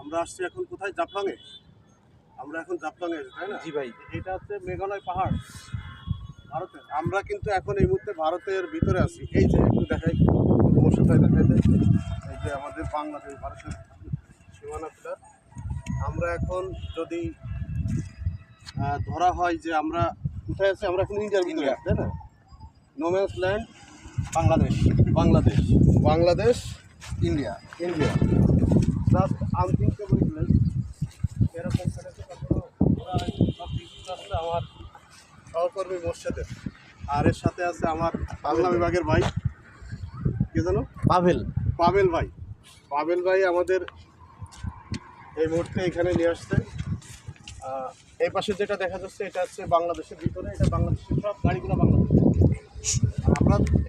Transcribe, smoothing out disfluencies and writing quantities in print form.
আমরা আসছি এখন কোথায়? জাফলংয়ে। আমরা এখন জাফলংয়ে আছি, তাই না? জি ভাই। এটা হচ্ছে মেঘালয় পাহাড়, ভারতের। আমরা কিন্তু এখন এই মুহূর্তে ভারতের ভিতরে আছি। এই যে একটু দেখাই, মশাটাই দেখাইতে, এই যে আমাদের বাংলাদেশ ভারতের সীমানা পিলার। আমরা এখন যদি ধরা হয় যে আমরা কোথায় আছি, আমরা এখন ইন্ডিয়ার ভিতরে আছি, তাই না? No man's land, Bangladesh. Bangladesh, Bangladesh, India. India. Just unthinkable place. এরকম প্লেসে কখনো ঘোরা হয়নি। সব কিছু আসলে আমার সহকর্মী মোর্শেদের, আর এর সাথে আছে আমার বাংলা বিভাগের ভাই, কে জানো? পাভেল। পাবেল ভাই। পাবেল ভাই আমাদের এই মুহূর্তে এখানে নিয়ে আসছে। এই পাশে যেটা দেখা যাচ্ছে এটা হচ্ছে বাংলাদেশের ভিতরে, এটা বাংলাদেশের সব গাড়িগুলো বাংলাদেশ। আর আমরা